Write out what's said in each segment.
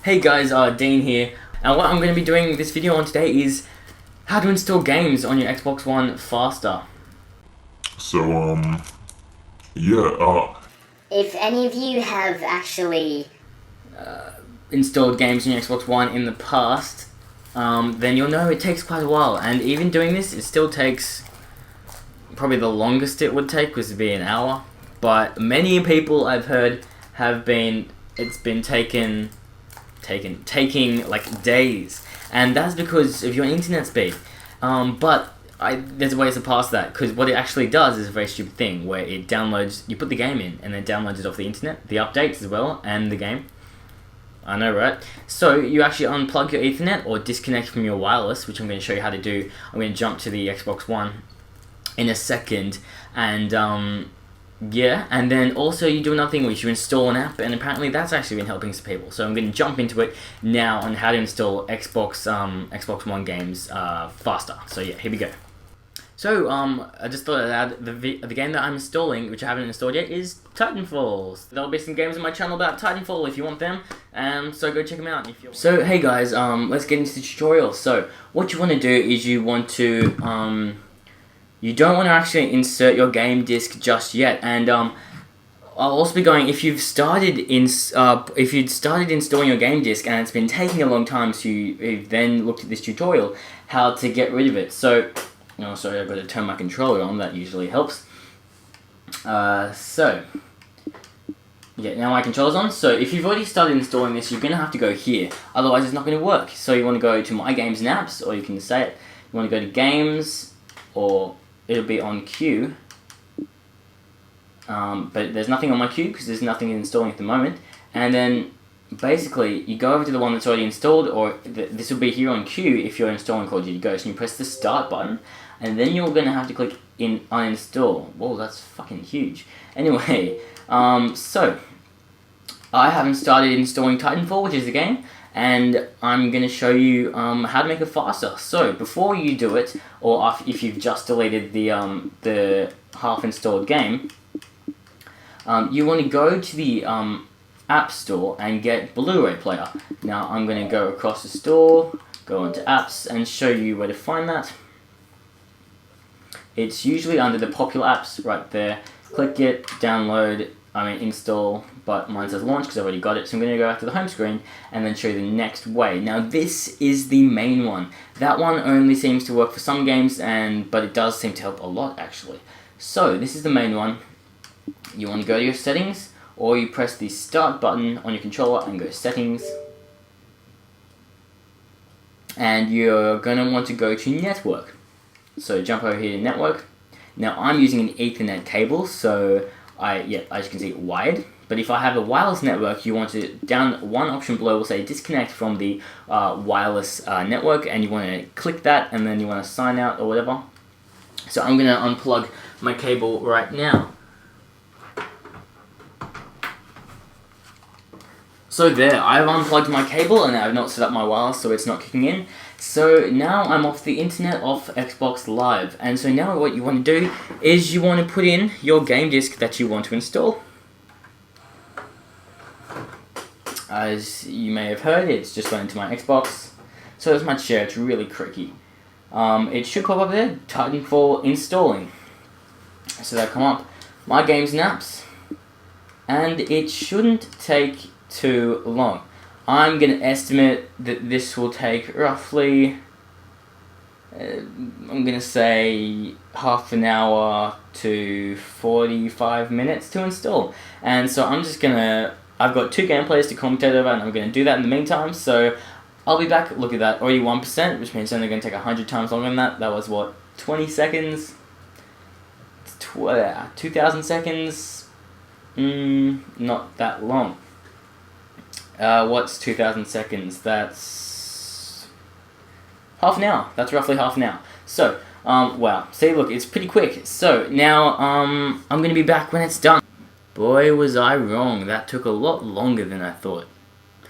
Hey guys, Dean here, and what I'm going to be doing this video on today is how to install games on your Xbox One faster. So, yeah, If any of you have actually Installed games on your Xbox One in the past, then you'll know it takes quite a while, and even doing this, it still takes, probably the longest it would take was to be an hour, but many people I've heard it's been taking like days, and that's because of your internet speed. But there's ways to pass that, because what it actually does is a very stupid thing where it downloads, you put the game in and then downloads it off the internet, the updates as well, and the game. I know, right? So you actually unplug your Ethernet or disconnect from your wireless, which I'm going to show you how to do. I'm going to jump to the Xbox One in a second, and yeah, and then also you do another thing which you install an app, and apparently that's actually been helping some people. So I'm going to jump into it now on how to install Xbox One games faster. So yeah, here we go. So I just thought I'd add the game that I'm installing, which I haven't installed yet, is Titanfall. There'll be some games on my channel about Titanfall if you want them, so go check them out. So hey guys, let's get into the tutorial. So what you want to do is you want to you don't want to actually insert your game disc just yet, and I'll also be going, if you'd started installing your game disc and it's been taking a long time, so you've then looked at this tutorial how to get rid of it. So, oh sorry, I've got to turn my controller on, that usually helps. So yeah, now my controller's on. So if you've already started installing this, you're going to have to go here, otherwise it's not going to work. So you want to go to My Games and Apps, or you can say it, you want to go to Games, or it'll be on queue, but there's nothing on my queue because there's nothing installing at the moment. And then basically you go over to the one that's already installed, or this will be here on queue if you're installing Call of Duty Ghosts, and you press the start button, and then you're going to have to click in uninstall. Whoa, that's fucking huge. Anyway, so I haven't started installing Titanfall, which is the game, and I'm going to show you how to make it faster. So before you do it, or if you've just deleted the half-installed game, you want to go to the App Store and get Blu-ray Player. Now I'm going to go across the store, go into Apps, and show you where to find that. It's usually under the popular apps right there. Click it, install, but mine says launch because I've already got it, so I'm going to go back to the home screen and then show you the next way. Now this is the main one. That one only seems to work for some games, but it does seem to help a lot actually. So this is the main one. You want to go to your settings, or you press the start button on your controller and go settings. And you're going to want to go to network. So jump over here to network. Now I'm using an Ethernet cable, so as you can see, wired. But if I have a wireless network, you want to, down one option below will say disconnect from the wireless network, and you want to click that, and then you want to sign out or whatever. So I'm going to unplug my cable right now. So there, I've unplugged my cable and I've not set up my wireless, so it's not kicking in. So now I'm off the internet, off Xbox Live, and so now what you want to do is you want to put in your game disc that you want to install. As you may have heard, it's just gone into my Xbox, so as much share, it's really tricky. It should pop up there, Titanfall installing. So that'll come up, My Games and Apps, and it shouldn't take too long. I'm going to estimate that this will take roughly, I'm going to say half an hour to 45 minutes to install. And so I'm just going to, I've got 2 gameplays to commentate over, and I'm going to do that in the meantime. So I'll be back. Look at that, already 1%, which means it's only going to take 100 times longer than that. That was what, 20 seconds? 2,000 seconds? Not that long. What's 2,000 seconds? That's half an hour. That's roughly half an hour. So, wow. See, look, it's pretty quick. So, now, I'm going to be back when it's done. Boy, was I wrong. That took a lot longer than I thought.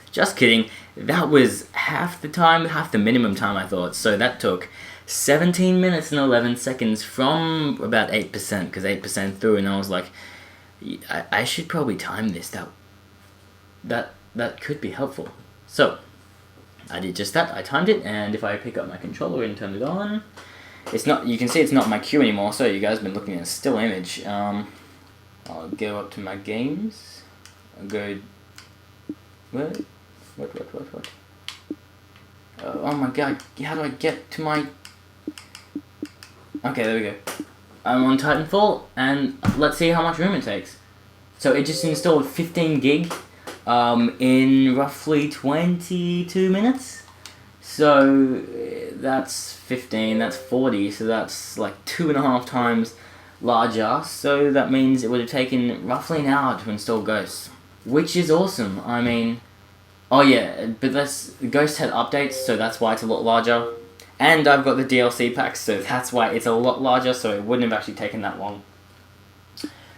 Just kidding. That was half the time, half the minimum time I thought. So, that took 17 minutes and 11 seconds from about 8%, because 8% through, and I was like, I should probably time this. That could be helpful. So, I did just that. I timed it, and if I pick up my controller and turn it on, it's not. You can see it's not my queue anymore. So you guys have been looking at a still image. I'll go up to my games. I'll go. What? Oh my god! How do I get to my? Okay, there we go. I'm on Titanfall, and let's see how much room it takes. So it just installed 15 gig in roughly 22 minutes. So that's 15, that's 40, so that's like 2.5 times larger. So that means it would have taken roughly an hour to install Ghost, which is awesome. I mean, oh yeah, but Ghost had updates, so that's why it's a lot larger. And I've got the DLC packs, so that's why it's a lot larger, so it wouldn't have actually taken that long.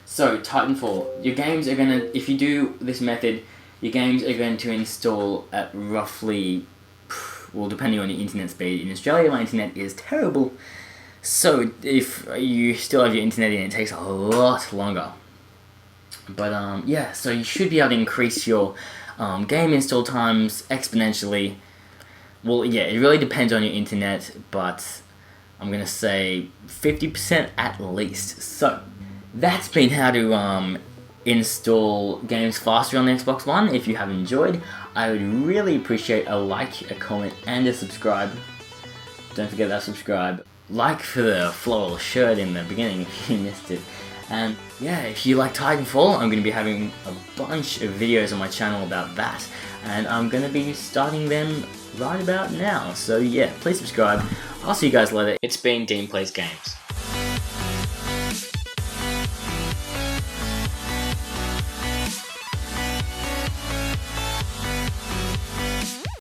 So, Titanfall, your games are gonna, if you do this method, your games are going to install at roughly, well, depending on your internet speed. In Australia, my internet is terrible, so if you still have your internet in, it takes a lot longer. But, yeah, so you should be able to increase your game install times exponentially. Well, yeah, it really depends on your internet, but I'm gonna say 50% at least. So, that's been how to install games faster on the Xbox One. If you have enjoyed, I would really appreciate a like, a comment, and a subscribe. Don't forget that subscribe. Like for the floral shirt in the beginning if you missed it. And yeah, if you like Titanfall, I'm going to be having a bunch of videos on my channel about that. And I'm going to be starting them right about now. So yeah, please subscribe. I'll see you guys later. It's been Dean Plays Games.